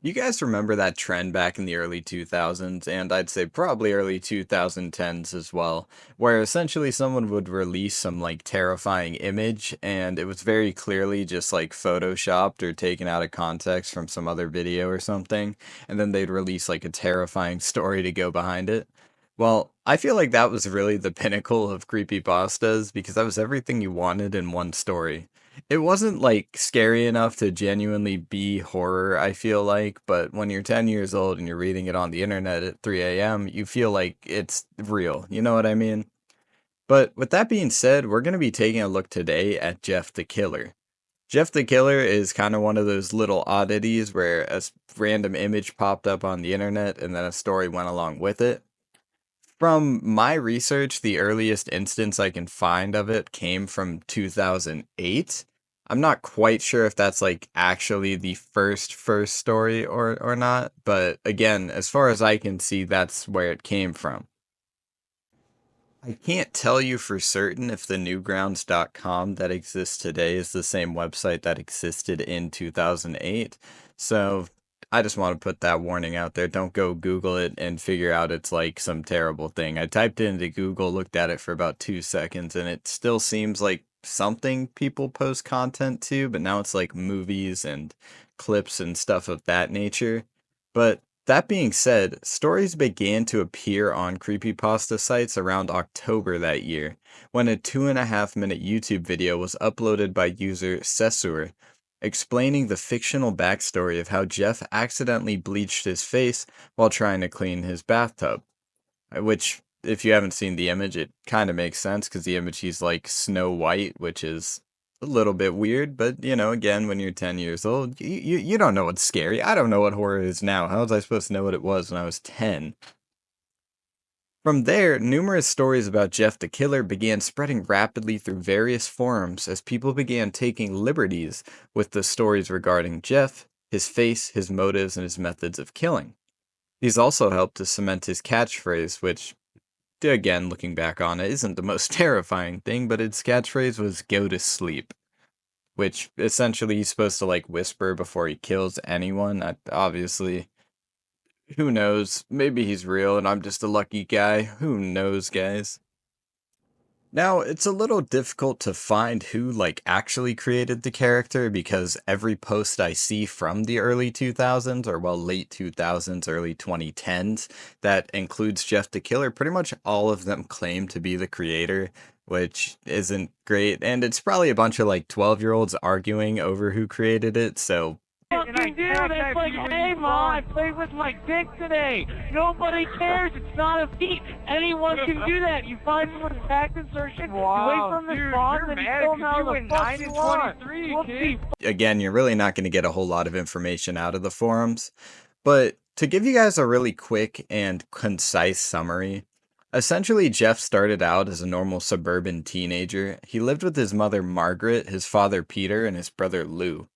You guys remember that trend back in the early 2000s, and I'd say probably early 2010s as well, where essentially someone would release some like terrifying image, and it was very clearly just like photoshopped or taken out of context from some other video or something, and then they'd release like a terrifying story to go behind it. Well, I feel like that was really the pinnacle of creepypastas because that was everything you wanted in one story. It wasn't like scary enough to genuinely be horror, I feel like, but when you're 10 years old and you're reading it on the internet at 3 a.m., you feel like it's real. You know what I mean? But with that being said, we're going to be taking a look today at Jeff the Killer. Jeff the Killer is kind of one of those little oddities where random image popped up on the internet and then a story went along with it. From my research, the earliest instance I can find of it came from 2008. I'm not quite sure if that's like actually the first story or not, but again, as far as I can see, that's where it came from. I can't tell you for certain if the newgrounds.com that exists today is the same website that existed in 2008. So I just want to put that warning out there. Don't go Google it and figure out it's like some terrible thing. I typed it into Google, looked at it for about 2 seconds, and it still seems like something people post content to, but now it's like movies and clips and stuff of that nature. But that being said, stories began to appear on creepypasta sites around October that year, when a 2.5 minute YouTube video was uploaded by user Cesur, explaining the fictional backstory of how Jeff accidentally bleached his face while trying to clean his bathtub. Which, if you haven't seen the image, it kind of makes sense because the image he's like Snow White, which is a little bit weird, but again, when you're 10 years old, you don't know what's scary. I don't know what horror is now. How was I supposed to know what it was when I was 10? From there, numerous stories about Jeff the Killer began spreading rapidly through various forums as people began taking liberties with the stories regarding Jeff, his face, his motives, and his methods of killing. These also helped to cement his catchphrase, which, again, looking back on it, isn't the most terrifying thing, but its catchphrase was "go to sleep," which essentially he's supposed to like whisper before he kills anyone. Obviously, who knows? Maybe he's real and I'm just a lucky guy. Who knows, guys? Now, it's a little difficult to find who like actually created the character because every post I see from the early 2000s or well late 2000s, early 2010s that includes Jeff the Killer, pretty much all of them claim to be the creator, which isn't great. And it's probably a bunch of like 12-year-olds arguing over who created it, so Fucking dude, it's like, hey mom, I played with my dick today. Nobody cares. It's not a feat. Anyone can do that. You find someone's tax insertion, you wait for them to spawn, then you kill them how the fuck you want. Whoopsie. again, you're really not going to get a whole lot of information out of the forums. But to give you guys a really quick and concise summary, essentially, Jeff started out as a normal suburban teenager. He lived with his mother, Margaret, his father, Peter, and his brother, Lou.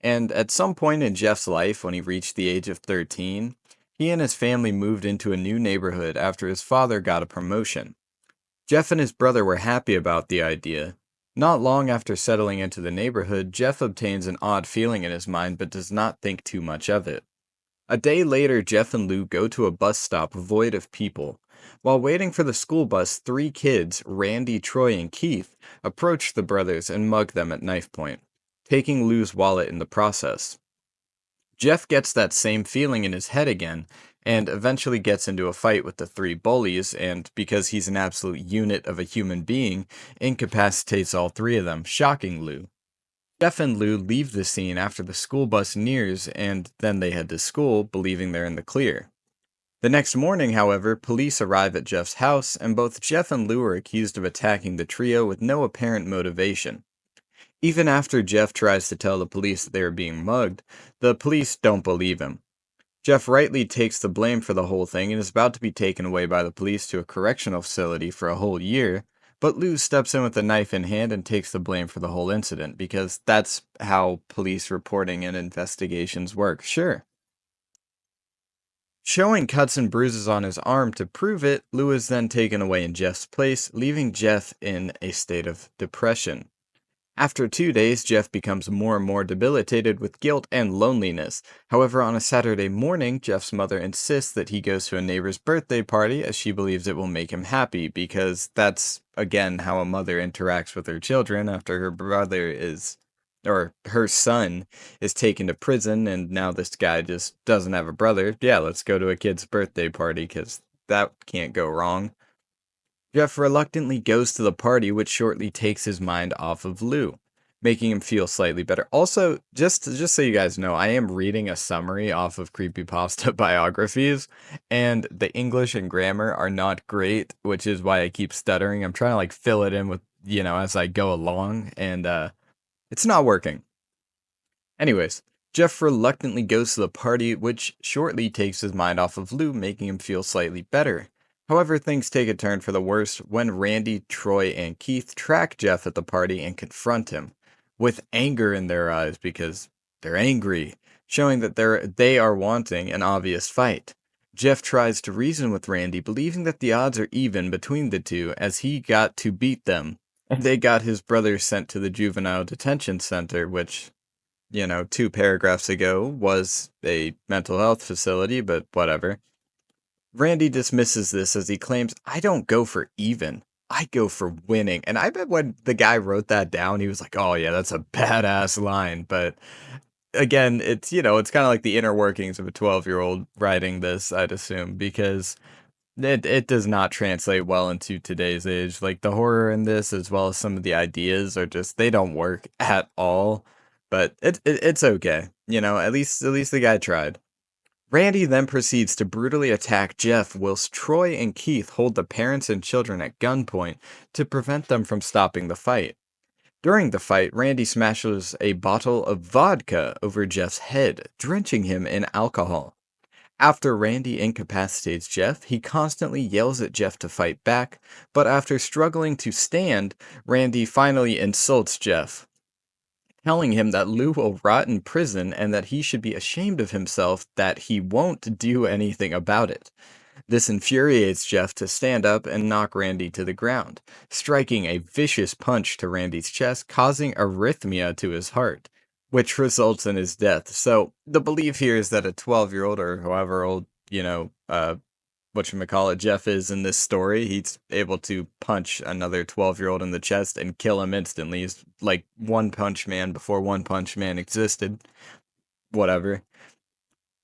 And at some point in Jeff's life, when he reached the age of 13, he and his family moved into a new neighborhood after his father got a promotion. Jeff and his brother were happy about the idea. Not long after settling into the neighborhood, Jeff obtains an odd feeling in his mind but does not think too much of it. A day later, Jeff and Lou go to a bus stop void of people. While waiting for the school bus, three kids, Randy, Troy, and Keith, approach the brothers and mug them at knife point, taking Lou's wallet in the process. Jeff gets that same feeling in his head again, and eventually gets into a fight with the three bullies, and because he's an absolute unit of a human being, incapacitates all three of them, shocking Lou. Jeff and Lou leave the scene after the school bus nears, and then they head to school, believing they're in the clear. The next morning, however, police arrive at Jeff's house, and both Jeff and Lou are accused of attacking the trio with no apparent motivation. Even after Jeff tries to tell the police that they are being mugged, the police don't believe him. Jeff rightly takes the blame for the whole thing and is about to be taken away by the police to a correctional facility for a whole year, but Lou steps in with a knife in hand and takes the blame for the whole incident, because that's how police reporting and investigations work, sure. Showing cuts and bruises on his arm to prove it, Lou is then taken away in Jeff's place, leaving Jeff in a state of depression. After 2 days, Jeff becomes more and more debilitated with guilt and loneliness. However, on a Saturday morning, Jeff's mother insists that he goes to a neighbor's birthday party as she believes it will make him happy, because that's, again, how a mother interacts with her children after her brother is, or her son is taken to prison, and now this guy just doesn't have a brother. Yeah, let's go to a kid's birthday party, because that can't go wrong. Jeff reluctantly goes to the party, which shortly takes his mind off of Lou, making him feel slightly better. Also, just so you guys know, I am reading a summary off of creepypasta biographies, and the English and grammar are not great, which is why I keep stuttering. I'm trying to like fill it in with, as I go along, and it's not working. Anyways, Jeff reluctantly goes to the party, which shortly takes his mind off of Lou, making him feel slightly better. However, things take a turn for the worse when Randy, Troy, and Keith track Jeff at the party and confront him, with anger in their eyes because they're angry, showing that they are wanting an obvious fight. Jeff tries to reason with Randy, believing that the odds are even between the two as he got to beat them. They got his brother sent to the juvenile detention center, which 2 paragraphs ago was a mental health facility, but whatever. Randy dismisses this as he claims, I don't go for even. I go for winning. And I bet when the guy wrote that down, he was like, oh yeah, that's a badass line. But again, it's kind of like the inner workings of a 12-year-old writing this, I'd assume, because it does not translate well into today's age. Like the horror in this, as well as some of the ideas, are just they don't work at all. But it's okay. At least the guy tried. Randy then proceeds to brutally attack Jeff, whilst Troy and Keith hold the parents and children at gunpoint to prevent them from stopping the fight. During the fight, Randy smashes a bottle of vodka over Jeff's head, drenching him in alcohol. After Randy incapacitates Jeff, he constantly yells at Jeff to fight back, but after struggling to stand, Randy finally insults Jeff, telling him that Lou will rot in prison and that he should be ashamed of himself that he won't do anything about it. This infuriates Jeff to stand up and knock Randy to the ground, striking a vicious punch to Randy's chest, causing arrhythmia to his heart, which results in his death. So the belief here is that a 12-year-old or however old, whatchamacallit Jeff is in this story, he's able to punch another 12-year-old in the chest and kill him instantly. He's like One Punch Man before One Punch Man existed. Whatever.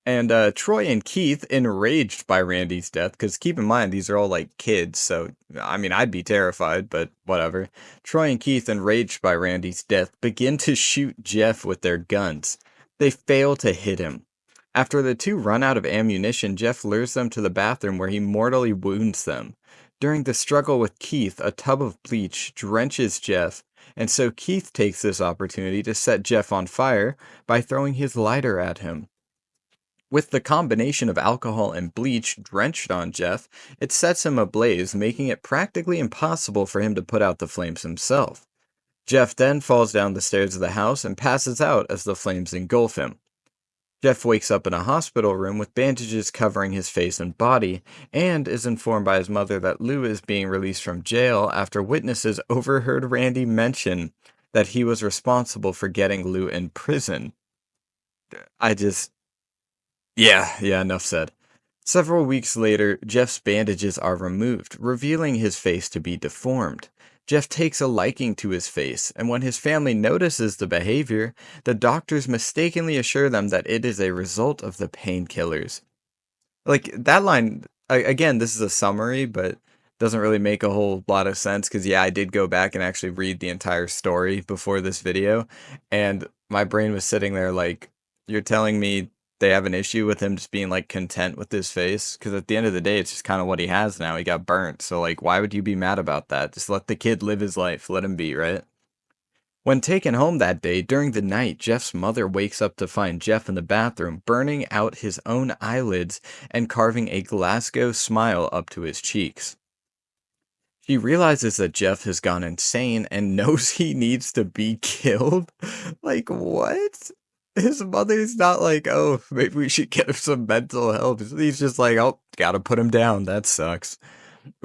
And Troy and Keith, enraged by Randy's death, because keep in mind, these are all like kids, so I mean, I'd be terrified, but whatever. Troy and Keith, enraged by Randy's death, begin to shoot Jeff with their guns. They fail to hit him. After the two run out of ammunition, Jeff lures them to the bathroom where he mortally wounds them. During the struggle with Keith, a tub of bleach drenches Jeff, and so Keith takes this opportunity to set Jeff on fire by throwing his lighter at him. With the combination of alcohol and bleach drenched on Jeff, it sets him ablaze, making it practically impossible for him to put out the flames himself. Jeff then falls down the stairs of the house and passes out as the flames engulf him. Jeff wakes up in a hospital room with bandages covering his face and body, and is informed by his mother that Lou is being released from jail after witnesses overheard Randy mention that he was responsible for getting Lou in prison. Yeah, enough said. Several weeks later, Jeff's bandages are removed, revealing his face to be deformed. Jeff takes a liking to his face, and when his family notices the behavior, the doctors mistakenly assure them that it is a result of the painkillers. Like, that line, again, this is a summary, but doesn't really make a whole lot of sense, because yeah, I did go back and actually read the entire story before this video, and my brain was sitting there like, you're telling me they have an issue with him just being like content with his face? Because at the end of the day, it's just kind of what he has now. He got burnt, so like, why would you be mad about that? Just let the kid live his life. Let him be, right? When taken home that day, during the night, Jeff's mother wakes up to find Jeff in the bathroom, burning out his own eyelids and carving a Glasgow smile up to his cheeks. She realizes that Jeff has gone insane and knows he needs to be killed. Like, what? His mother's not like, oh, maybe we should get him some mental help. He's just like, oh, gotta put him down. That sucks.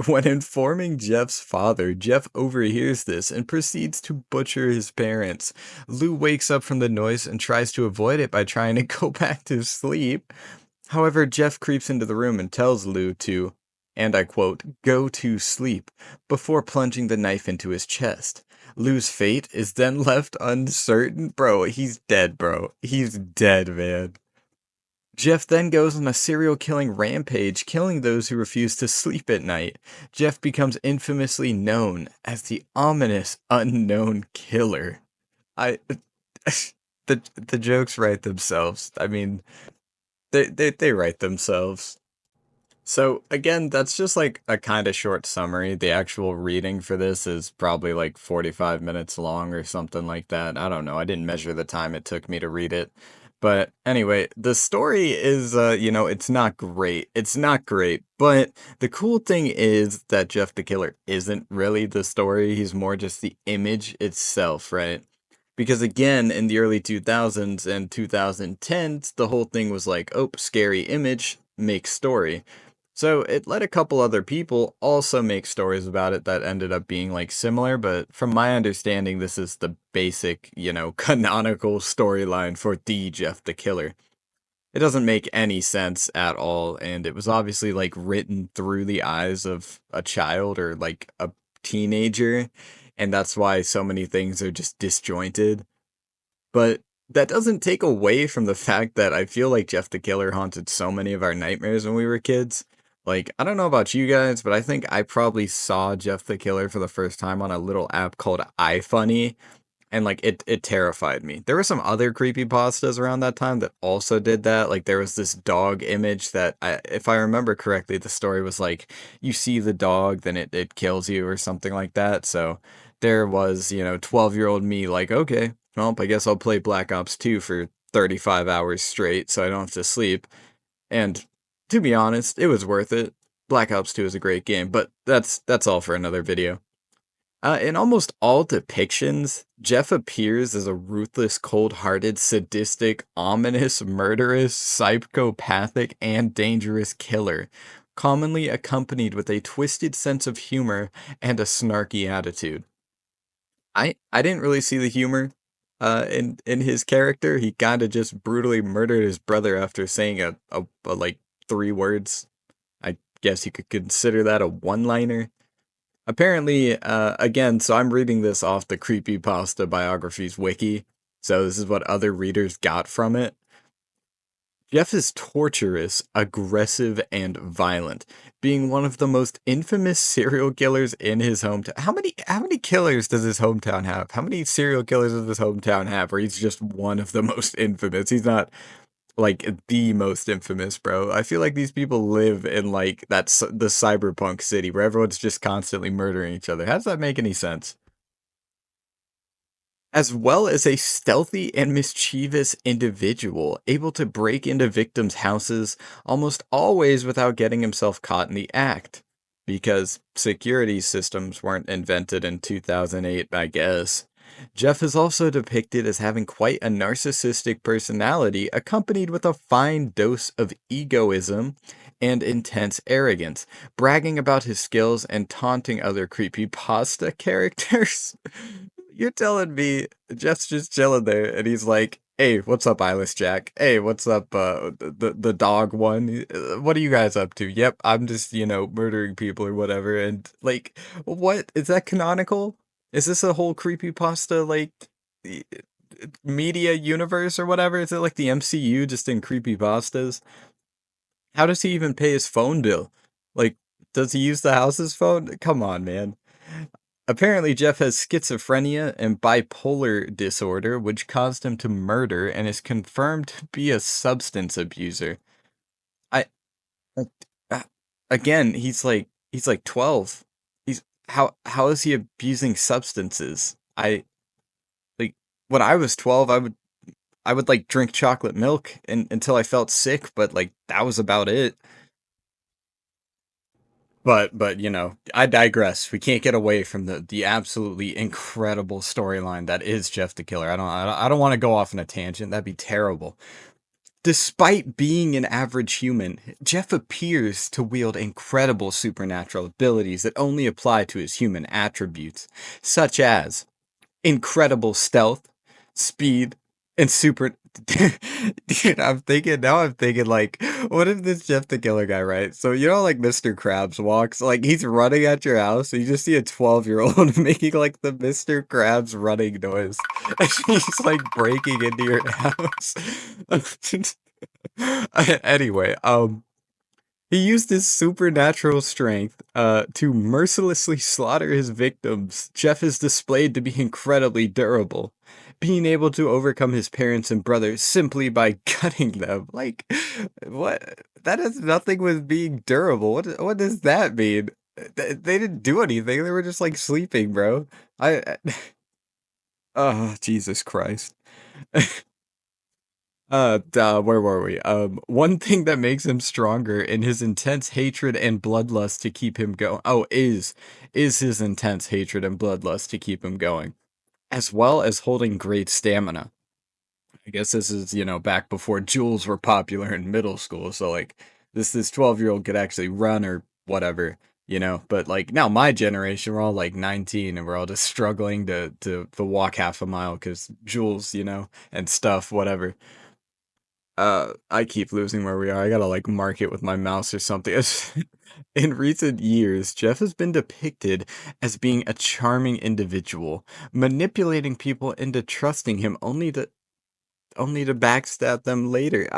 When informing Jeff's father, Jeff overhears this and proceeds to butcher his parents. Lou wakes up from the noise and tries to avoid it by trying to go back to sleep. However, Jeff creeps into the room and tells Lou to, and I quote, go to sleep, before plunging the knife into his chest. Lou's fate is then left uncertain. Bro, he's dead, bro. He's dead, man. Jeff then goes on a serial killing rampage, killing those who refuse to sleep at night. Jeff becomes infamously known as the ominous unknown killer. I the jokes write themselves. I mean, they write themselves. So again, that's just like a kind of short summary. The actual reading for this is probably like 45 minutes long or something like that. I don't know. I didn't measure the time it took me to read it. But anyway, the story is, it's not great. It's not great. But the cool thing is that Jeff the Killer isn't really the story. He's more just the image itself, right? Because again, in the early 2000s and 2010s, the whole thing was like, oh, scary image, make story. So it let a couple other people also make stories about it that ended up being like similar, but from my understanding, this is the basic, canonical storyline for the Jeff the Killer. It doesn't make any sense at all, and it was obviously like written through the eyes of a child or like a teenager, and that's why so many things are just disjointed. But that doesn't take away from the fact that I feel like Jeff the Killer haunted so many of our nightmares when we were kids. Like, I don't know about you guys, but I think I probably saw Jeff the Killer for the first time on a little app called iFunny, and like it terrified me. There were some other creepypastas around that time that also did that. Like there was this dog image that if I remember correctly, the story was like you see the dog, then it kills you or something like that. So there was, 12-year-old me like, okay, well, I guess I'll play Black Ops 2 for 35 hours straight so I don't have to sleep. And to be honest, it was worth it. Black Ops 2 is a great game, but that's all for another video. In almost all depictions, Jeff appears as a ruthless, cold-hearted, sadistic, ominous, murderous, psychopathic, and dangerous killer, commonly accompanied with a twisted sense of humor and a snarky attitude. I didn't really see the humor in his character. He kind of just brutally murdered his brother after saying a like 3 words. I guess you could consider that a one-liner. Apparently, again, so I'm reading this off the Creepypasta Biographies wiki, so this is what other readers got from it. Jeff is torturous, aggressive, and violent, being one of the most infamous serial killers in his hometown. How many killers does his hometown have? How many serial killers does his hometown have where he's just one of the most infamous? He's not like the most infamous, bro. I feel like these people live in like the cyberpunk city where everyone's just constantly murdering each other. How does that make any sense? As well as a stealthy and mischievous individual, able to break into victims' houses almost always without getting himself caught in the act. Because security systems weren't invented in 2008, I guess. Jeff is also depicted as having quite a narcissistic personality, accompanied with a fine dose of egoism and intense arrogance, bragging about his skills and taunting other creepypasta characters. You're telling me Jeff's just chilling there and he's like, hey, what's up, Eyeless Jack? Hey, what's up, the dog one? What are you guys up to? Yep, I'm just, murdering people or whatever. And like, what? Is that canonical? Is this a whole creepypasta, like, e- media universe or whatever? Is it like the MCU just in creepypastas? How does he even pay his phone bill? Like, does he use the house's phone? Come on, man. Apparently, Jeff has schizophrenia and bipolar disorder, which caused him to murder and is confirmed to be a substance abuser. I uh, again, he's like 12. How is he abusing substances? I like when I was 12, I would like drink chocolate milk until I felt sick, but like that was about it. But I digress. We can't get away from the absolutely incredible storyline that is Jeff the Killer. I don't want to go off on a tangent. That'd be terrible. Despite being an average human, Jeff appears to wield incredible supernatural abilities that only apply to his human attributes, such as incredible stealth, speed, and super. Dude, I'm thinking, like, what if this Jeff the Killer guy, right? So, you know, like Mr. Krabs walks, like, he's running at your house, and you just see a 12-year-old making, like, the Mr. Krabs running noise. And he's, like, breaking into your house. Anyway, he used his supernatural strength to mercilessly slaughter his victims. Jeff is displayed to be incredibly durable, being able to overcome his parents and brothers simply by cutting them. Like, what? That has nothing with being durable. What does that mean? They didn't do anything. They were just like sleeping, bro. Oh, Jesus Christ. Where were we? One thing that makes him stronger in his intense hatred and bloodlust to keep him going. Oh, is his intense hatred and bloodlust to keep him going, as well as holding great stamina. I guess this is, back before jewels were popular in middle school, so like this 12-year-old could actually run or whatever. But like now my generation, we're all like 19 and we're all just struggling to walk half a mile because jewels, and stuff, whatever. I keep losing where we are. I gotta like mark it with my mouse or something. In recent years, Jeff has been depicted as being a charming individual, manipulating people into trusting him only to backstab them later.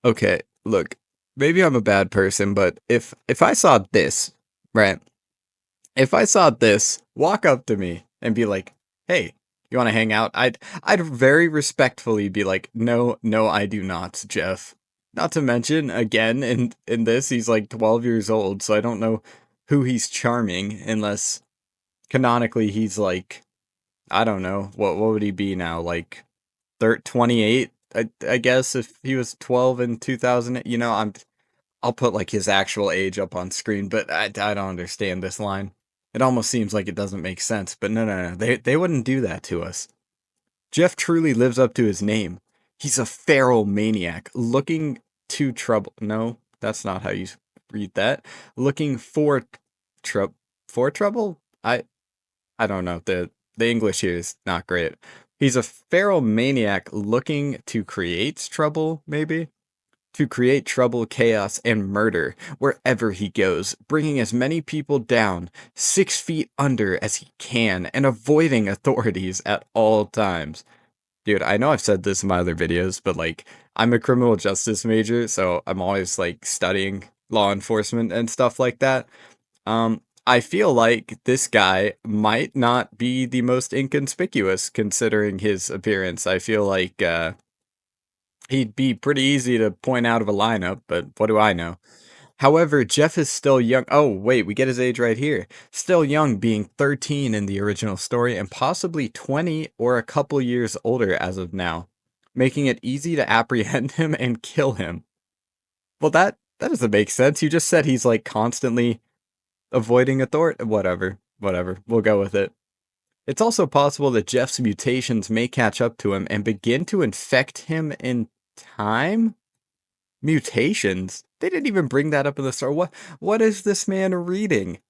Okay, look, maybe I'm a bad person, but if I saw this, right? If I saw this walk up to me and be like, "Hey, you want to hang out?" I'd very respectfully be like, "No, no, I do not, Jeff." Not to mention, again, in this, he's like 12 years old, so I don't know who he's charming unless canonically he's like, I don't know, what would he be now? Like 28, I guess if he was 12 in 2000, I'll put like his actual age up on screen, but I don't understand this line. It almost seems like it doesn't make sense, but no. They wouldn't do that to us. Jeff truly lives up to his name. He's a feral maniac looking to trouble. No, that's not how you read that. Looking for trouble? I don't know. The English here is not great. He's a feral maniac looking to create trouble, maybe? To create trouble, chaos, and murder wherever he goes, bringing as many people down 6 feet under as he can and avoiding authorities at all times. Dude, I know I've said this in my other videos, but like, I'm a criminal justice major, so I'm always like studying law enforcement and stuff like that. I feel like this guy might not be the most inconspicuous considering his appearance. I feel like, he'd be pretty easy to point out of a lineup, but what do I know? However, Jeff is still young. Oh, wait, we get his age right here. Still young, being 13 in the original story, and possibly 20 or a couple years older as of now, making it easy to apprehend him and kill him. Well, that doesn't make sense. You just said he's like constantly avoiding authority. Whatever. We'll go with it. It's also possible that Jeff's mutations may catch up to him and begin to infect him in time? Mutations? They didn't even bring that up in the story. What is this man reading?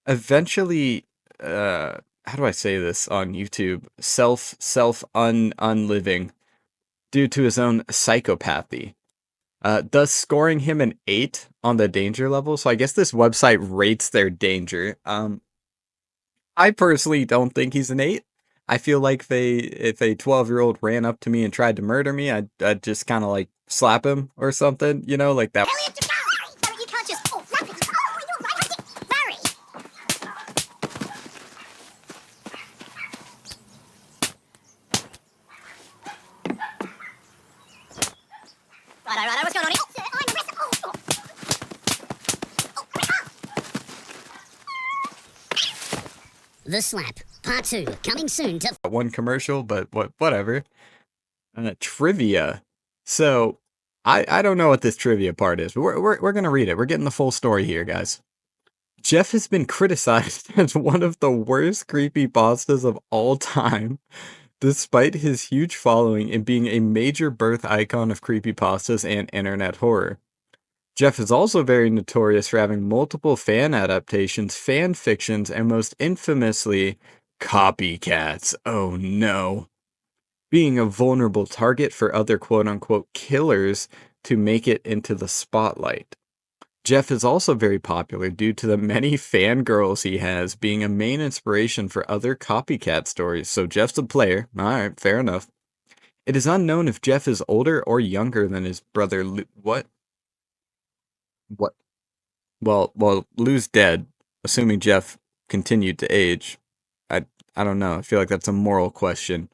Eventually, how do I say this on YouTube? Unliving due to his own psychopathy. Thus scoring him an 8 on the danger level. So I guess this website rates their danger. I personally don't think he's an 8. I feel like if a 12-year-old ran up to me and tried to murder me, I'd just kind of like slap him or something, like that. Elliot, you can't just slap it. Oh, you're right. Barry. Righto, what's going on here? Sir, I'm arrested. The Slap, Part 2, coming soon to... One commercial, but whatever. Trivia. So, I don't know what this trivia part is, but we're going to read it. We're getting the full story here, guys. Jeff has been criticized as one of the worst creepypastas of all time despite his huge following and being a major birth icon of creepypastas and internet horror. Jeff is also very notorious for having multiple fan adaptations, fan fictions, and most infamously, copycats. Oh no. Being a vulnerable target for other quote unquote killers to make it into the spotlight. Jeff is also very popular due to the many fangirls he has, being a main inspiration for other copycat stories. So Jeff's a player. Alright, fair enough. It is unknown if Jeff is older or younger than his brother What? What? Well, Lou's dead, assuming Jeff continued to age. I I don't know. I feel like that's a moral question.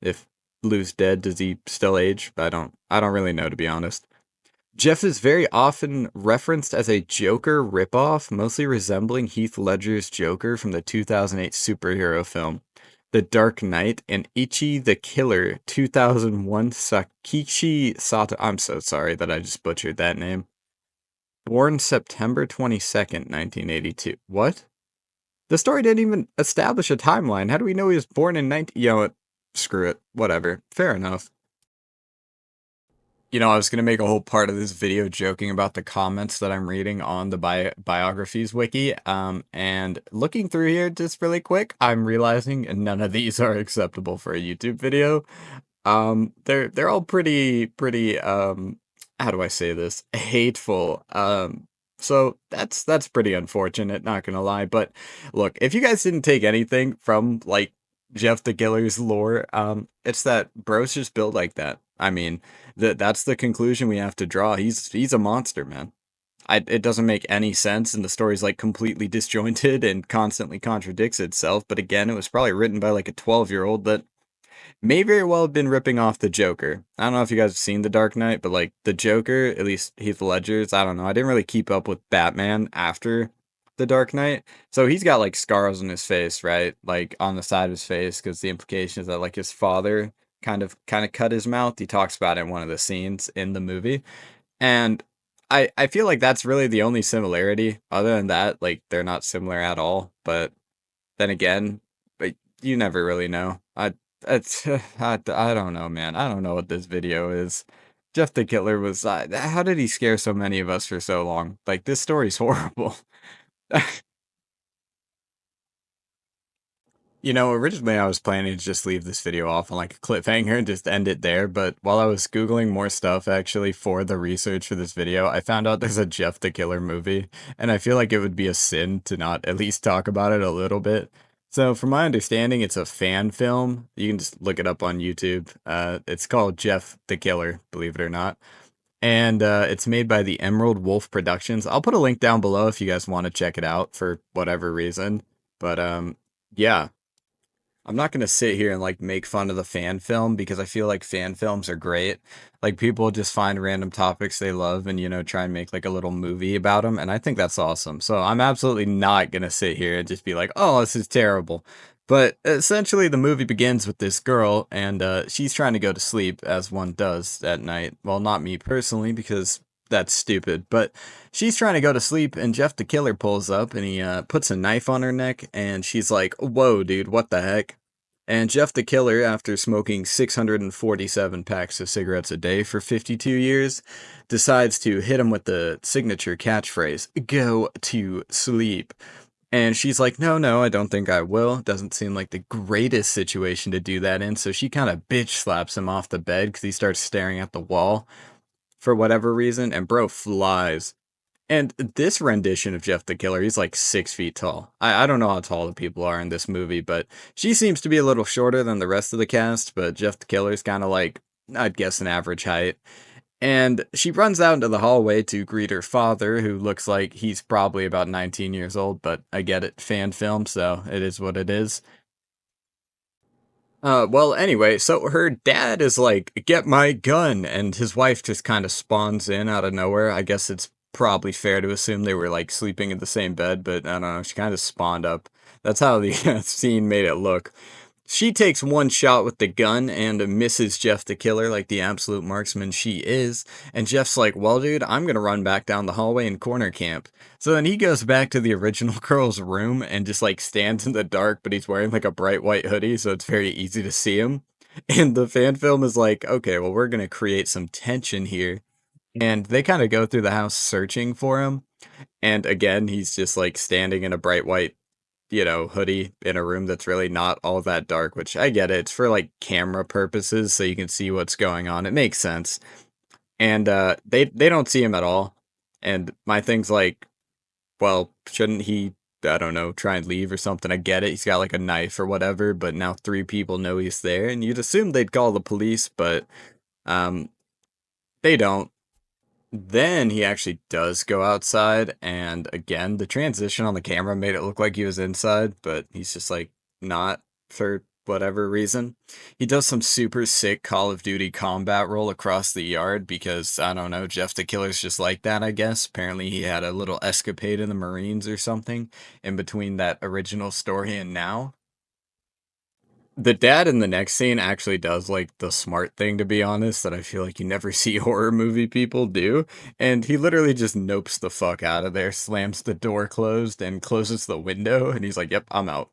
If Lou's dead, does he still age? I don't really know, to be honest. Jeff is very often referenced as a Joker ripoff, mostly resembling Heath Ledger's Joker from the 2008 superhero film, The Dark Knight, and Ichi the Killer 2001 Sakichi Sato. I'm so sorry that I just butchered that name. Born September 22nd, 1982. What? The story didn't even establish a timeline. How do we know he was born in 19... You know what? Screw it. Whatever. Fair enough. I was going to make a whole part of this video joking about the comments that I'm reading on the biographies wiki. And looking through here just really quick, I'm realizing none of these are acceptable for a YouTube video. They're all pretty, how do I say this? Hateful. So that's pretty unfortunate, not gonna lie. But look, if you guys didn't take anything from, like, Jeff the Killer's lore, it's that bro's just built like that. I mean, that's the conclusion we have to draw. He's a monster, man. It doesn't make any sense, and the story's like completely disjointed and constantly contradicts itself. But again, it was probably written by like a 12-year-old that may very well have been ripping off the Joker. I don't know if you guys have seen The Dark Knight, but like the Joker, at least Heath Ledger's, I don't know. I didn't really keep up with Batman after The Dark Knight. So he's got like scars on his face, right? Like on the side of his face, because the implication is that like his father kind of cut his mouth. He talks about it in one of the scenes in the movie. And I feel like that's really the only similarity. Other than that, like they're not similar at all. But then again, but you never really know. I don't know, man. I don't know what this video is. Jeff the Killer was. How did he scare so many of us for so long? Like, this story's horrible. Originally I was planning to just leave this video off on like a cliffhanger and just end it there, but while I was Googling more stuff actually for the research for this video, I found out there's a Jeff the Killer movie, and I feel like it would be a sin to not at least talk about it a little bit. So from my understanding, it's a fan film. You can just look it up on YouTube. It's called Jeff the Killer, believe it or not. And it's made by the Emerald Wolf Productions. I'll put a link down below if you guys want to check it out for whatever reason. But yeah. I'm not gonna sit here and like make fun of the fan film because I feel like fan films are great. Like people just find random topics they love and try and make like a little movie about them, and I think that's awesome. So I'm absolutely not gonna sit here and just be like, "Oh, this is terrible." But essentially, the movie begins with this girl, and she's trying to go to sleep as one does at night. Well, not me personally because that's stupid, but she's trying to go to sleep, and Jeff the Killer pulls up, and he puts a knife on her neck, and she's like, "Whoa, dude, what the heck?" And Jeff the Killer, after smoking 647 packs of cigarettes a day for 52 years, decides to hit him with the signature catchphrase, "Go to sleep." And she's like, "No, no, I don't think I will." Doesn't seem like the greatest situation to do that in, so she kind of bitch slaps him off the bed because he starts staring at the wall for whatever reason, and bro flies. And this rendition of Jeff the Killer, he's like 6 feet tall. I don't know how tall the people are in this movie, but she seems to be a little shorter than the rest of the cast, but Jeff the Killer's kind of like, I'd guess, an average height. And she runs out into the hallway to greet her father, who looks like he's probably about 19 years old, but I get it, fan film, so it is what it is. Well, anyway, so her dad is like, "Get my gun," and his wife just kind of spawns in out of nowhere. I guess it's probably fair to assume they were like sleeping in the same bed, but I don't know, she kind of spawned up. That's how the scene made it look. She takes one shot with the gun and misses Jeff the killer like the absolute marksman she is. And Jeff's like, well, dude, I'm going to run back down the hallway and corner camp. So then he goes back to the original girl's room and just like stands in the dark, but he's wearing like a bright white hoodie, so it's very easy to see him. And the fan film is like, okay, well, we're going to create some tension here. And they kind of go through the house searching for him. And again, he's just like standing in a bright white, hoodie in a room that's really not all that dark, which I get it. It's for like camera purposes so you can see what's going on. It makes sense. And they don't see him at all. And my thing's like, well, shouldn't he, I don't know, try and leave or something? I get it. He's got like a knife or whatever, but now three people know he's there, and you'd assume they'd call the police, but um they don't. Then he actually does go outside, and again, the transition on the camera made it look like he was inside, but he's just like not for whatever reason. He does some super sick Call of Duty combat roll across the yard because, I don't know, Jeff the Killer's just like that, I guess. Apparently, he had a little escapade in the Marines or something in between that original story and now. The dad in the next scene actually does like the smart thing, to be honest, that I feel like you never see horror movie people do. And he literally just nopes the fuck out of there, slams the door closed, and closes the window. And he's like, yep, I'm out.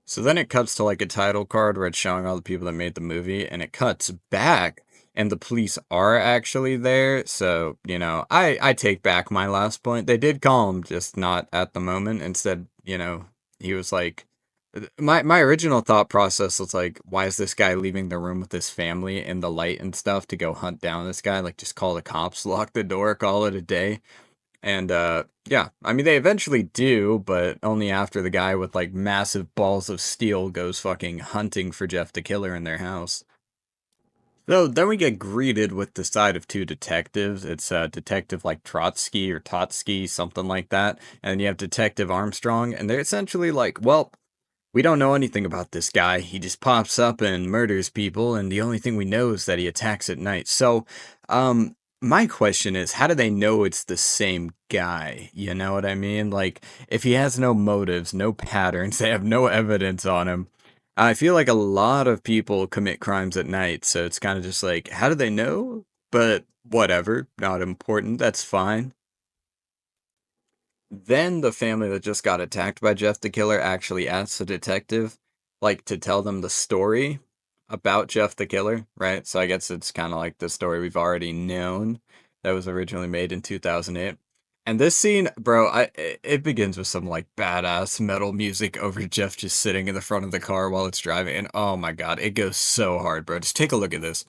So then it cuts to like a title card where it's showing all the people that made the movie, and it cuts back, and the police are actually there. So, I take back my last point. They did call him, just not at the moment. Instead, he was like, my original thought process was like, why is this guy leaving the room with his family in the light and stuff to go hunt down this guy? Like, just call the cops, lock the door, call it a day. And yeah, I mean they eventually do, but only after the guy with like massive balls of steel goes fucking hunting for Jeff the Killer in their house. So then we get greeted with the side of two detectives. It's Detective like Trotsky or Totsky, something like that. And you have Detective Armstrong, and they're essentially like, well, we don't know anything about this guy. He just pops up and murders people, and the only thing we know is that he attacks at night. So, my question is, how do they know it's the same guy? You know what I mean? Like, if he has no motives, no patterns, they have no evidence on him. I feel like a lot of people commit crimes at night, so it's kind of just like, how do they know? But whatever, not important, that's fine. Then the family that just got attacked by Jeff the Killer actually asks the detective, like, to tell them the story about Jeff the Killer, right? So I guess it's kind of like the story we've already known that was originally made in 2008. And this scene, bro, it begins with some like badass metal music over Jeff just sitting in the front of the car while it's driving, and oh my god, it goes so hard, bro. Just take a look at this.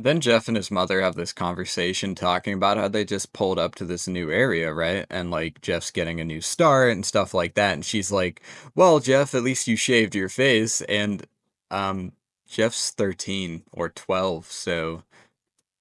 Then Jeff and his mother have this conversation talking about how they just pulled up to this new area, right? And like Jeff's getting a new start and stuff like that. And she's like, well, Jeff, at least you shaved your face. And Jeff's 13 or 12, so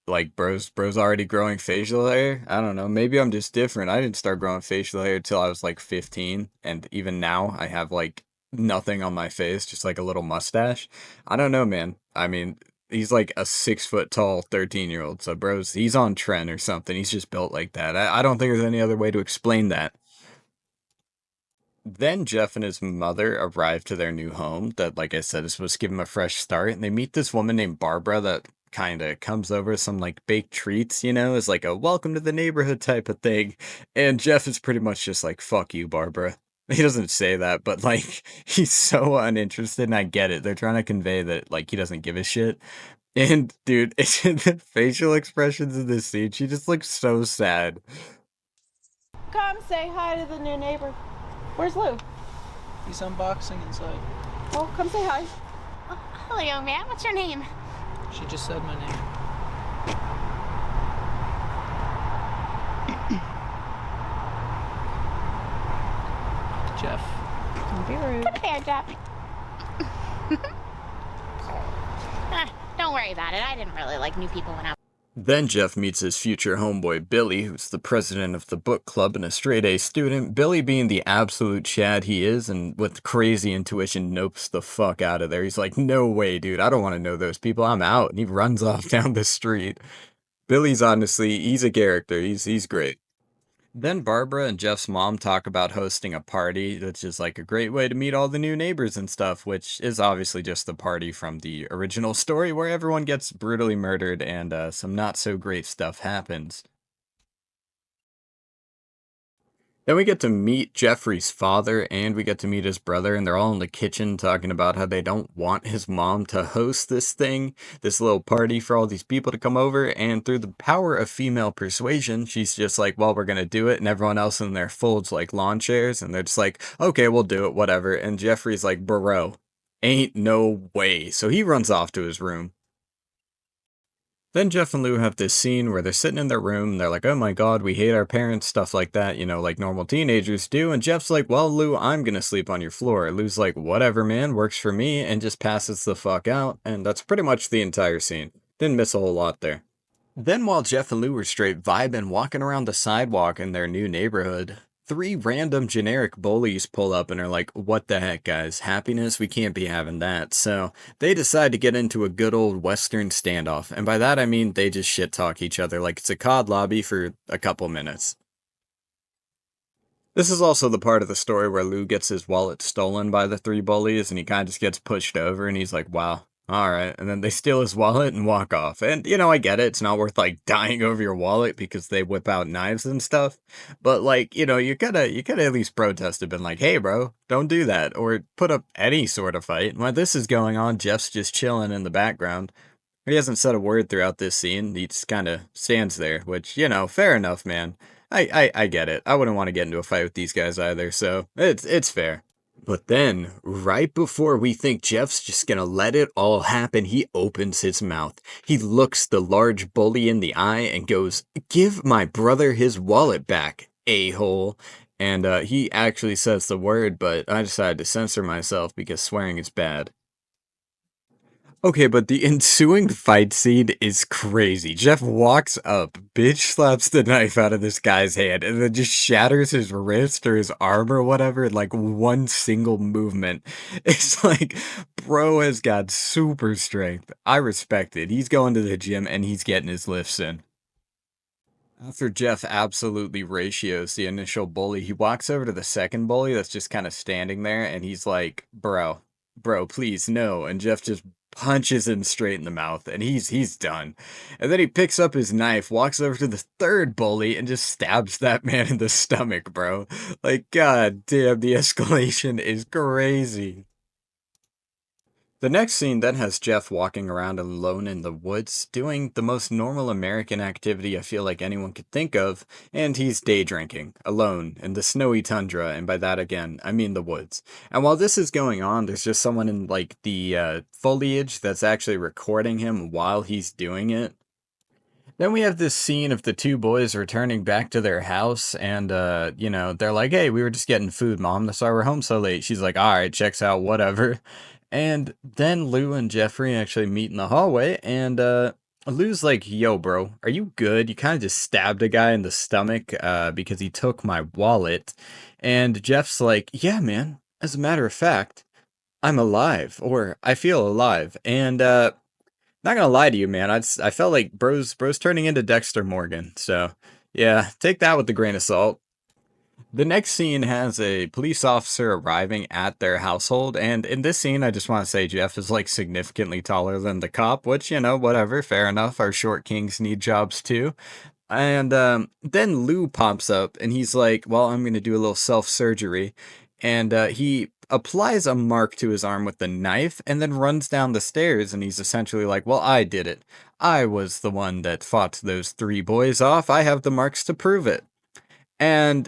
like bro's already growing facial hair. I don't know. Maybe I'm just different. I didn't start growing facial hair till I was like 15, and even now I have like nothing on my face, just like a little mustache. I don't know, man. I mean, he's like a 6 foot tall 13-year-old, so he's on trend or something. He's just built like that. I don't think there's any other way to explain that. Then Jeff and his mother arrive to their new home that, like I said, is supposed to give him a fresh start. And they meet this woman named Barbara that kind of comes over some like baked treats, as like a welcome to the neighborhood type of thing. And Jeff is pretty much just like, fuck you, Barbara. He doesn't say that, but like he's so uninterested, and I get it. They're trying to convey that like he doesn't give a shit. And dude, it's the facial expressions in this scene. She just looks so sad. Come say hi to the new neighbor. Where's Lou? He's unboxing inside. Well, come say hi. Oh, hello, young man. What's your name? She just said my name. Jeff. Don't be rude. Come here, Jeff. Don't worry about it. I didn't really like new people when I Then Jeff meets his future homeboy Billy, who's the president of the book club and a straight A student. Billy, being the absolute Chad he is, and with crazy intuition, nopes the fuck out of there. He's like, no way, dude, I don't want to know those people, I'm out. And he runs off down the street. Billy's honestly, he's a character, he's great. Then Barbara and Jeff's mom talk about hosting a party, which is like a great way to meet all the new neighbors and stuff, which is obviously just the party from the original story where everyone gets brutally murdered and some not so great stuff happens. Then we get to meet Jeffrey's father and we get to meet his brother, and they're all in the kitchen talking about how they don't want his mom to host this thing, this little party for all these people to come over. And through the power of female persuasion, she's just like, well, we're going to do it. And everyone else in there folds like lawn chairs, and they're just like, okay, we'll do it, whatever. And Jeffrey's like, bro, ain't no way. So he runs off to his room. Then Jeff and Lou have this scene where they're sitting in their room, and they're like, oh my god, we hate our parents, stuff like that, like normal teenagers do. And Jeff's like, well, Lou, I'm gonna sleep on your floor. Lou's like, whatever, man, works for me, and just passes the fuck out. And that's pretty much the entire scene. Didn't miss a whole lot there. Then while Jeff and Lou were straight vibing, walking around the sidewalk in their new neighborhood, three random generic bullies pull up and are like, what the heck, guys? Happiness? We can't be having that. So they decide to get into a good old Western standoff. And by that I mean they just shit talk each other like it's a COD lobby for a couple minutes. This is also the part of the story where Lou gets his wallet stolen by the three bullies and he kind of just gets pushed over and he's like, wow, all right. And then they steal his wallet and walk off. And, I get it. It's not worth like dying over your wallet because they whip out knives and stuff. But like, you could at least protest and been like, hey, bro, don't do that. Or put up any sort of fight. While this is going on, Jeff's just chilling in the background. He hasn't said a word throughout this scene. He just kind of stands there, which, fair enough, man. I get it. I wouldn't want to get into a fight with these guys either, so it's fair. But then, right before we think Jeff's just gonna let it all happen, he opens his mouth. He looks the large bully in the eye and goes, give my brother his wallet back, a-hole. And he actually says the word, but I decided to censor myself because swearing is bad. Okay, but the ensuing fight scene is crazy. Jeff walks up, bitch slaps the knife out of this guy's hand, and then just shatters his wrist or his arm or whatever in like one single movement. It's like, bro has got super strength. I respect it. He's going to the gym and he's getting his lifts in. After Jeff absolutely ratios the initial bully, he walks over to the second bully that's just kind of standing there, and he's like, bro, please, no. And Jeff just punches him straight in the mouth, and he's done. And then he picks up his knife, walks over to the third bully, and just stabs that man in the stomach, bro. Like, god damn, the escalation is crazy. The next scene then has Jeff walking around alone in the woods, doing the most normal American activity I feel like anyone could think of, and he's day drinking, alone, in the snowy tundra, and by that again, I mean the woods. And while this is going on, there's just someone in, like, the foliage that's actually recording him while he's doing it. Then we have this scene of the two boys returning back to their house, and, they're like, hey, we were just getting food, Mom, that's why we're home so late. She's like, alright, checks out, whatever. And then Lou and Jeffrey actually meet in the hallway, and Lou's like, yo, bro, are you good? You kind of just stabbed a guy in the stomach because he took my wallet. And Jeff's like, yeah, man, as a matter of fact, I'm alive, or I feel alive. And not gonna lie to you, man, I felt like bro's turning into Dexter Morgan. So yeah, take that with a grain of salt. The next scene has a police officer arriving at their household, and in this scene, I just want to say Jeff is like significantly taller than the cop, which, whatever, fair enough. Our short kings need jobs too. And then Lou pops up, and he's like, well, I'm going to do a little self-surgery. And he applies a mark to his arm with the knife, and then runs down the stairs, and he's essentially like, well, I did it. I was the one that fought those three boys off. I have the marks to prove it. And,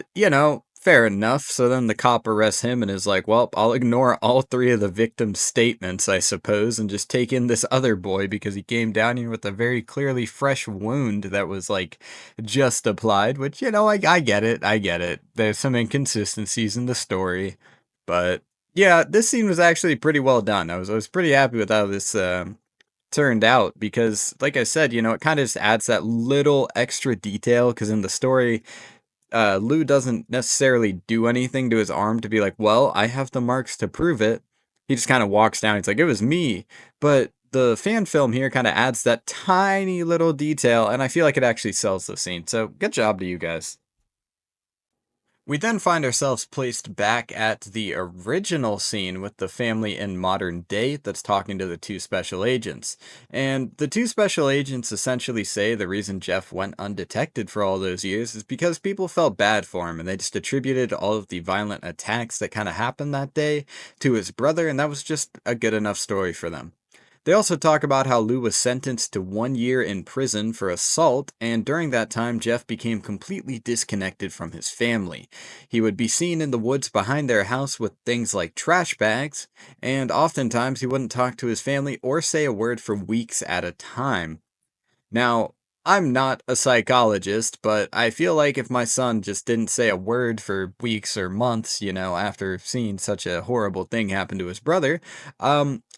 fair enough. So then the cop arrests him and is like, well, I'll ignore all three of the victim's statements, I suppose, and just take in this other boy because he came down here with a very clearly fresh wound that was, like, just applied, which, I get it. I get it. There's some inconsistencies in the story. But, yeah, this scene was actually pretty well done. I was pretty happy with how this turned out because, like I said, it kind of just adds that little extra detail because in the story, Lou doesn't necessarily do anything to his arm to be like, well, I have the marks to prove it. He just kind of walks down. He's like, it was me. But the fan film here kind of adds that tiny little detail, and I feel like it actually sells the scene. So good job to you guys. We then find ourselves placed back at the original scene with the family in modern day that's talking to the two special agents. And the two special agents essentially say the reason Jeff went undetected for all those years is because people felt bad for him and they just attributed all of the violent attacks that kind of happened that day to his brother, and that was just a good enough story for them. They also talk about how Lou was sentenced to 1 year in prison for assault, and during that time, Jeff became completely disconnected from his family. He would be seen in the woods behind their house with things like trash bags, and oftentimes he wouldn't talk to his family or say a word for weeks at a time. Now, I'm not a psychologist, but I feel like if my son just didn't say a word for weeks or months, after seeing such a horrible thing happen to his brother,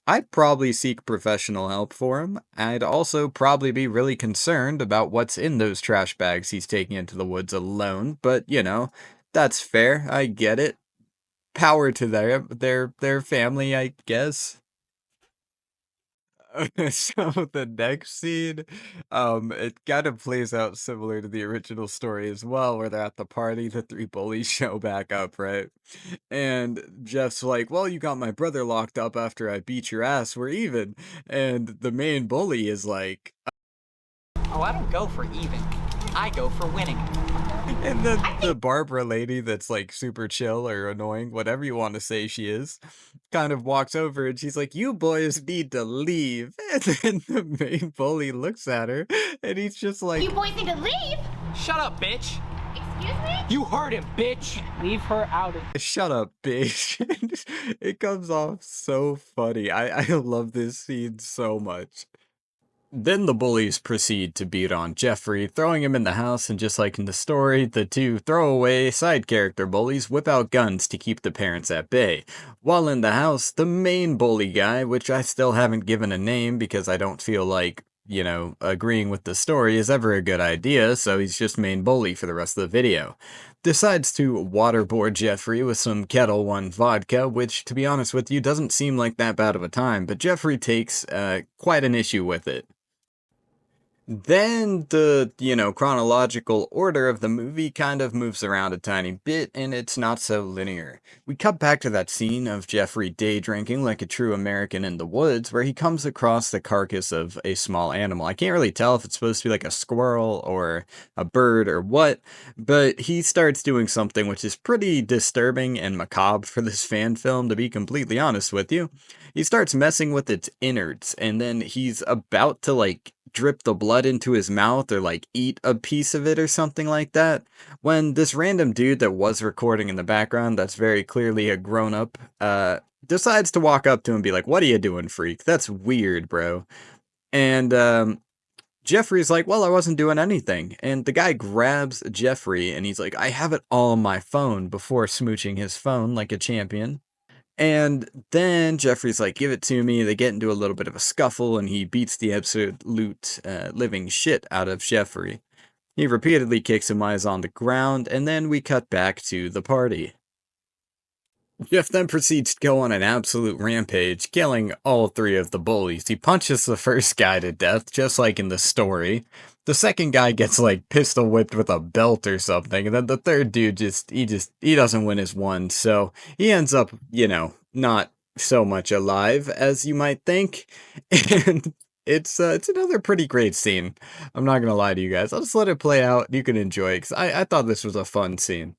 I'd probably seek professional help for him. I'd also probably be really concerned about what's in those trash bags he's taking into the woods alone, but that's fair. I get it. Power to their family, I guess. So the next scene, it kind of plays out similar to the original story as well, where they're at the party, the three bullies show back up, right? And Jeff's like, well, you got my brother locked up after I beat your ass, we're even. And the main bully is like, Oh, I don't go for even. I go for winning. and then the Barbara lady that's like super chill or annoying, whatever you want to say she is, kind of walks over and she's like, you boys need to leave. And then the main bully looks at her and he's just like, You boys need to leave. Shut up, bitch. Excuse me? You heard him, bitch. Leave her out of. shut up, bitch. It comes off so funny. I love this scene so much. Then the bullies proceed to beat on Jeffrey, throwing him in the house, and just like in the story, the two throwaway side character bullies whip out guns to keep the parents at bay. While in the house, the main bully guy, which I still haven't given a name because I don't feel like, agreeing with the story is ever a good idea, so he's just main bully for the rest of the video, decides to waterboard Jeffrey with some Kettle One vodka, which, to be honest with you, doesn't seem like that bad of a time, but Jeffrey takes quite an issue with it. Then the, chronological order of the movie kind of moves around a tiny bit, and it's not so linear. We cut back to that scene of Jeffrey day drinking like a true American in the woods, where he comes across the carcass of a small animal. I can't really tell if it's supposed to be like a squirrel or a bird or what, but he starts doing something which is pretty disturbing and macabre for this fan film, to be completely honest with you. He starts messing with its innards, and then he's about to, drip the blood into his mouth or eat a piece of it or something like that, when this random dude that was recording in the background, that's very clearly a grown-up, decides to walk up to him and be like, what are you doing, freak? That's weird, bro. And Jeffrey's like, well, I wasn't doing anything. And the guy grabs Jeffrey and he's like, I have it all on my phone, before smooching his phone like a champion. And then Jeffrey's like, give it to me. They get into a little bit of a scuffle, and he beats the absolute living shit out of Jeffrey. He repeatedly kicks him while he's on the ground, and then we cut back to the party. Jeff then proceeds to go on an absolute rampage, killing all three of the bullies. He punches the first guy to death, just like in the story. The second guy gets pistol whipped with a belt or something, and then the third dude he doesn't win his one, so he ends up, not so much alive as you might think. And it's another pretty great scene. I'm not gonna lie to you guys. I'll just let it play out. You can enjoy it, because I thought this was a fun scene.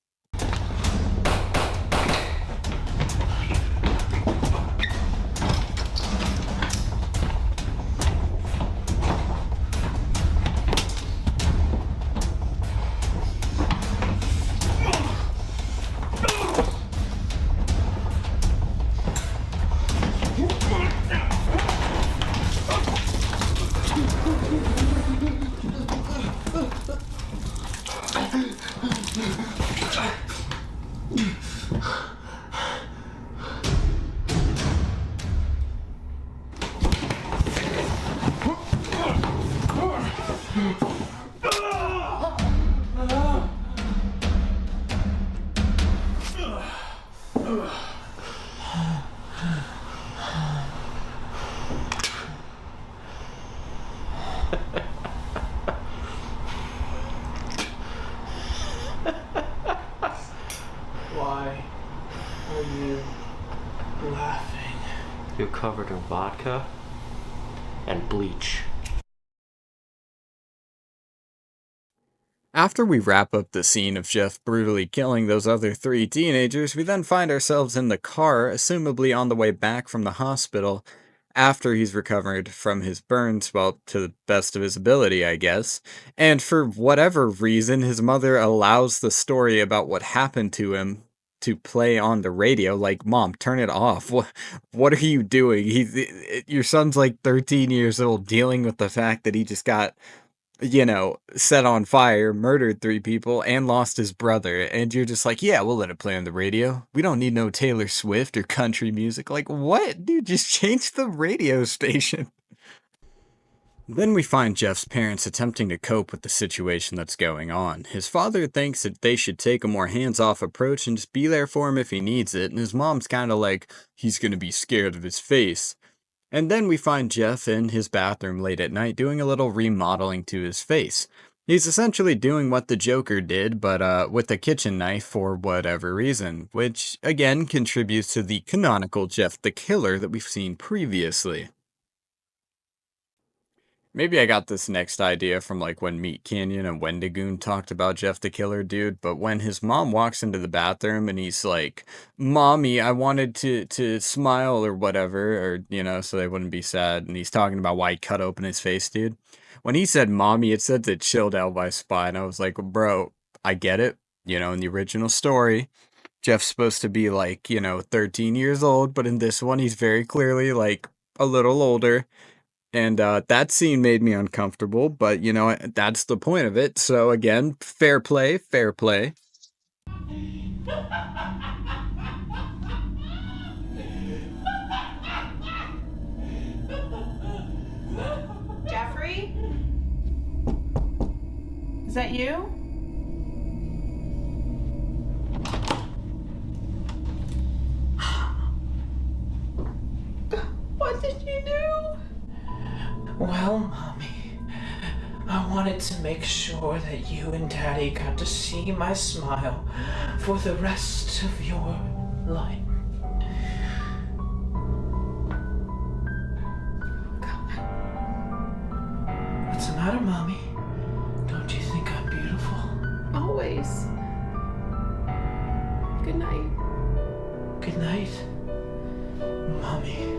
Why are you laughing? You're covered in vodka and bleach. After we wrap up the scene of Jeff brutally killing those other three teenagers, we then find ourselves in the car, assumably on the way back from the hospital, after he's recovered from his burns, well, to the best of his ability, I guess. And for whatever reason, his mother allows the story about what happened to him to play on the radio. Like, Mom, turn it off. What are you doing? Your son's like 13 years old, dealing with the fact that he just got, set on fire, murdered three people, and lost his brother. And you're just like, yeah, we'll let it play on the radio. We don't need no Taylor Swift or country music. Like, what? Dude, just change the radio station. Then we find Jeff's parents attempting to cope with the situation that's going on. His father thinks that they should take a more hands-off approach and just be there for him if he needs it, and his mom's kind of like, he's gonna be scared of his face. And then we find Jeff in his bathroom late at night doing a little remodeling to his face. He's essentially doing what the Joker did, but with a kitchen knife for whatever reason, which again contributes to the canonical Jeff the Killer that we've seen previously. Maybe I got this next idea from like when Meat Canyon and Wendigoon talked about Jeff the Killer dude, but when his mom walks into the bathroom and he's like, "Mommy, I wanted to smile or whatever," or so they wouldn't be sad, and he's talking about why he cut open his face, dude. When he said "mommy," it said to chill down my spine. I was like, "Bro, I get it." In the original story, Jeff's supposed to be like, 13 years old, but in this one he's very clearly like a little older. And that scene made me uncomfortable, but that's the point of it. So again, fair play, fair play. Jeffrey? Is that you? What did you do? Well, Mommy, I wanted to make sure that you and Daddy got to see my smile for the rest of your life. What's the matter, Mommy? Don't you think I'm beautiful? Always. Good night. Good night, Mommy.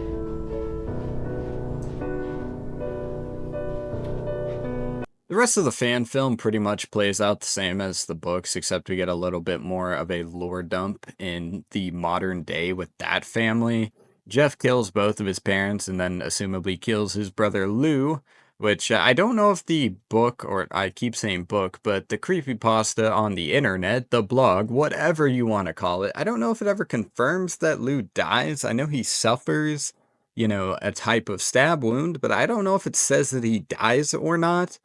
The rest of the fan film pretty much plays out the same as the books, except we get a little bit more of a lore dump in the modern day with that family. Jeff kills both of his parents and then assumably kills his brother Lou, which I don't know if the book, or I keep saying book, but the creepypasta on the internet, the blog, whatever you want to call it, I don't know if it ever confirms that Lou dies. I know he suffers, a type of stab wound, but I don't know if it says that he dies or not.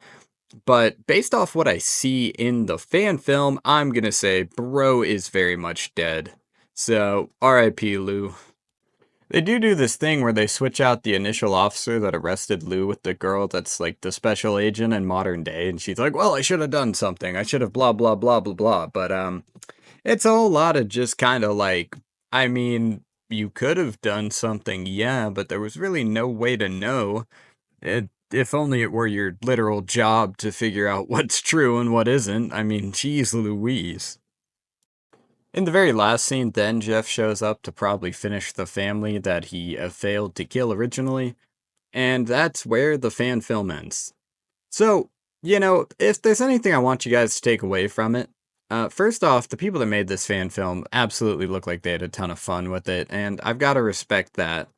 But based off what I see in the fan film, I'm gonna say bro is very much dead. So, RIP Lou. They do this thing where they switch out the initial officer that arrested Lou with the girl that's like the special agent in modern day, and she's like, well, I should have done something. I should have blah blah blah blah blah. But it's a whole lot of just kind of like, I mean, you could have done something, yeah, but there was really no way to know. If only it were your literal job to figure out what's true and what isn't. I mean, geez Louise. In the very last scene, then, Jeff shows up to probably finish the family that he failed to kill originally, and that's where the fan film ends. So, if there's anything I want you guys to take away from it, first off, the people that made this fan film absolutely look like they had a ton of fun with it, and I've got to respect that.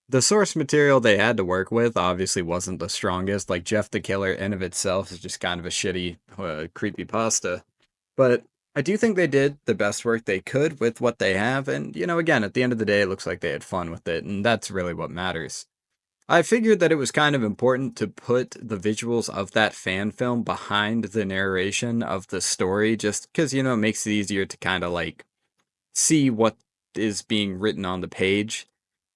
The source material they had to work with obviously wasn't the strongest, like Jeff the Killer in of itself is just kind of a shitty creepypasta. But I do think they did the best work they could with what they have, and again, at the end of the day, it looks like they had fun with it, and that's really what matters. I figured that it was kind of important to put the visuals of that fan film behind the narration of the story, just because, it makes it easier to kind of like see what is being written on the page.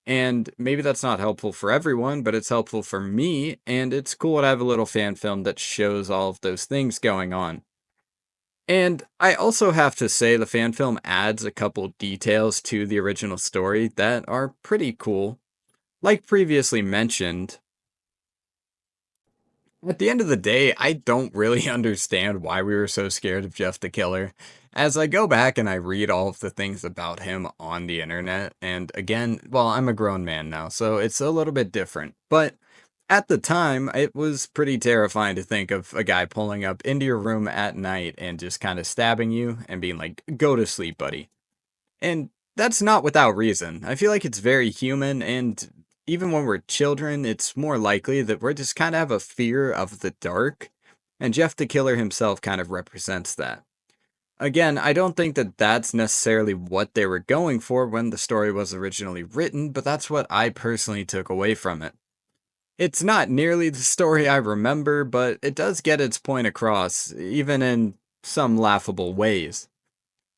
And maybe that's not helpful for everyone, but it's helpful for me, and it's cool to have a little fan film that shows all of those things going on. And I also have to say the fan film adds a couple details to the original story that are pretty cool. Like previously mentioned, at the end of the day, I don't really understand why we were so scared of Jeff the Killer. As I go back and I read all of the things about him on the internet, and again, well, I'm a grown man now, so it's a little bit different. But at the time, it was pretty terrifying to think of a guy pulling up into your room at night and just kind of stabbing you and being like, go to sleep, buddy. And that's not without reason. I feel like it's very human, and even when we're children, it's more likely that we're just kind of have a fear of the dark, and Jeff the Killer himself kind of represents that. Again, I don't think that that's necessarily what they were going for when the story was originally written, but that's what I personally took away from it. It's not nearly the story I remember, but it does get its point across, even in some laughable ways.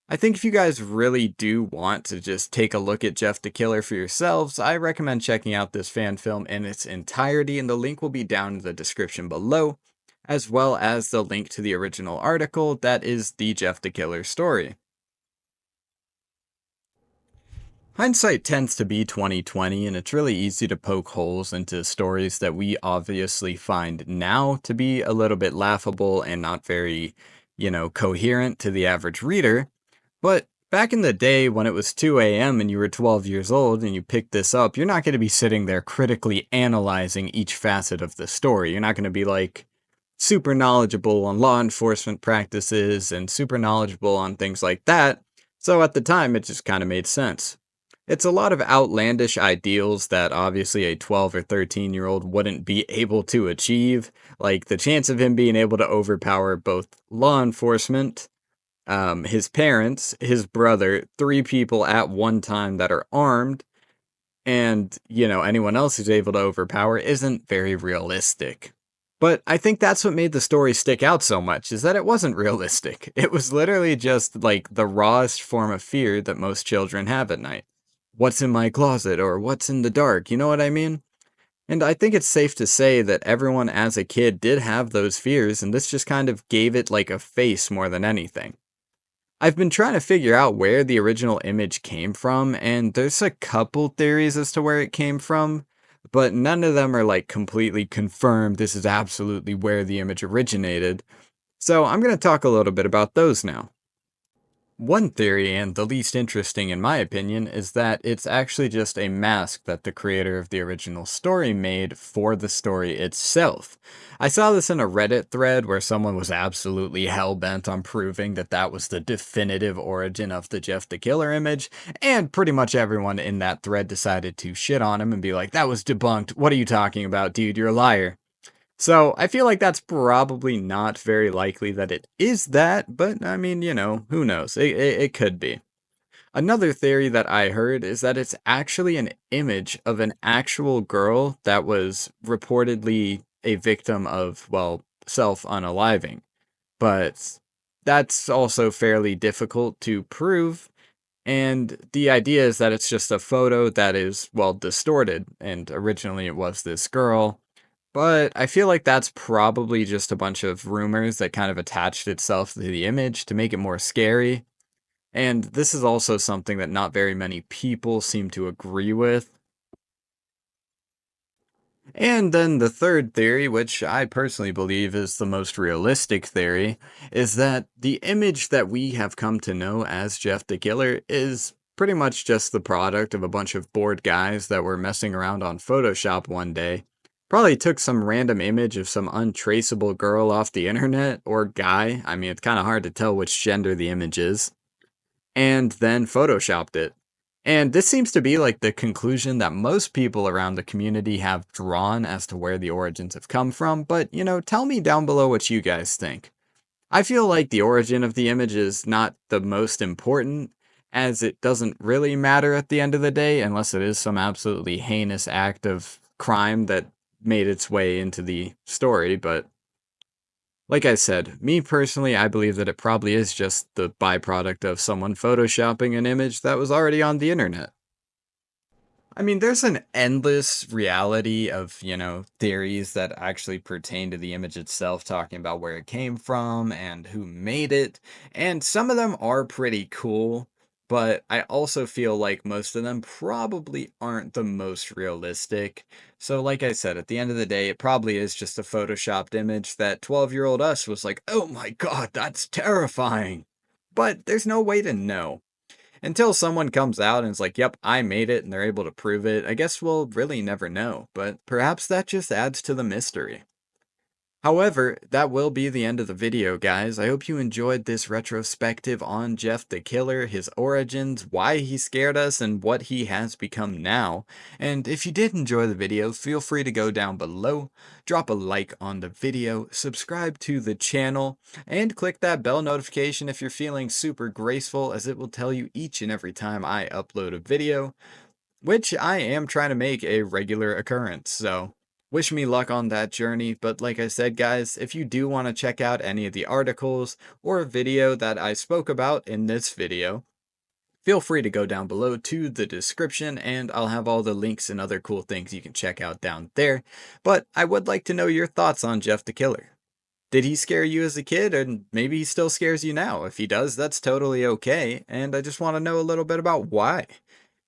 I think if you guys really do want to just take a look at Jeff the Killer for yourselves, I recommend checking out this fan film in its entirety, and the link will be down in the description below, as well as the link to the original article that is the Jeff the Killer story. Hindsight tends to be 2020, and it's really easy to poke holes into stories that we obviously find now to be a little bit laughable and not very, coherent to the average reader. But back in the day when it was 2 a.m. and you were 12 years old and you picked this up, you're not going to be sitting there critically analyzing each facet of the story. You're not going to be like super knowledgeable on law enforcement practices and super knowledgeable on things like that. So at the time, it just kind of made sense. It's a lot of outlandish ideals that obviously a 12 or 13-year-old wouldn't be able to achieve, like the chance of him being able to overpower both law enforcement, his parents, his brother, three people at one time that are armed, and, anyone else who's able to overpower isn't very realistic. But I think that's what made the story stick out so much, is that it wasn't realistic. It was literally just like the rawest form of fear that most children have at night. What's in my closet, or what's in the dark, you know what I mean? And I think it's safe to say that everyone as a kid did have those fears, and this just kind of gave it like a face more than anything. I've been trying to figure out where the original image came from, and there's a couple theories as to where it came from, but none of them are like completely confirmed this is absolutely where the image originated. So I'm going to talk a little bit about those now. One theory, and the least interesting in my opinion, is that it's actually just a mask that the creator of the original story made for the story itself. I saw this in a Reddit thread where someone was absolutely hell-bent on proving that that was the definitive origin of the Jeff the Killer image, and pretty much everyone in that thread decided to shit on him and be like, that was debunked, what are you talking about, dude, you're a liar. So I feel like that's probably not very likely that it is that, but I mean, who knows? It could be. Another theory that I heard is that it's actually an image of an actual girl that was reportedly a victim of, well, self-unaliving. But that's also fairly difficult to prove, and the idea is that it's just a photo that is, well, distorted, and originally it was this girl. But I feel like that's probably just a bunch of rumors that kind of attached itself to the image to make it more scary. And this is also something that not very many people seem to agree with. And then the third theory, which I personally believe is the most realistic theory, is that the image that we have come to know as Jeff the Killer is pretty much just the product of a bunch of bored guys that were messing around on Photoshop one day. Probably took some random image of some untraceable girl off the internet, or guy, I mean it's kind of hard to tell which gender the image is, and then photoshopped it. And this seems to be like the conclusion that most people around the community have drawn as to where the origins have come from, but tell me down below what you guys think. I feel like the origin of the image is not the most important, as it doesn't really matter at the end of the day, unless it is some absolutely heinous act of crime that made its way into the story, but like I said, me personally, I believe that it probably is just the byproduct of someone photoshopping an image that was already on the internet. I mean, there's an endless reality of, theories that actually pertain to the image itself, talking about where it came from and who made it. And some of them are pretty cool, but I also feel like most of them probably aren't the most realistic. So, like I said, at the end of the day, it probably is just a photoshopped image that 12-year-old us was like, oh my god, that's terrifying. But there's no way to know. Until someone comes out and is like, yep, I made it, and they're able to prove it, I guess we'll really never know, but perhaps that just adds to the mystery. However, that will be the end of the video, guys. I hope you enjoyed this retrospective on Jeff the Killer, his origins, why he scared us, and what he has become now. And if you did enjoy the video, feel free to go down below, drop a like on the video, subscribe to the channel, and click that bell notification if you're feeling super graceful, as it will tell you each and every time I upload a video, which I am trying to make a regular occurrence, so wish me luck on that journey. But like I said, guys, if you do want to check out any of the articles or video that I spoke about in this video, feel free to go down below to the description, and I'll have all the links and other cool things you can check out down there. But I would like to know your thoughts on Jeff the Killer. Did he scare you as a kid, and maybe he still scares you now? If he does, that's totally okay, and I just want to know a little bit about why.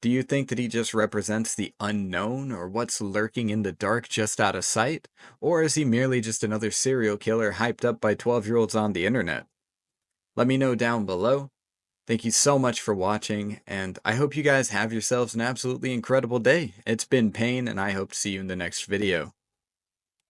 Do you think that he just represents the unknown, or what's lurking in the dark just out of sight? Or is he merely just another serial killer hyped up by 12-year-olds on the internet? Let me know down below. Thank you so much for watching, and I hope you guys have yourselves an absolutely incredible day. It's been Payne, and I hope to see you in the next video.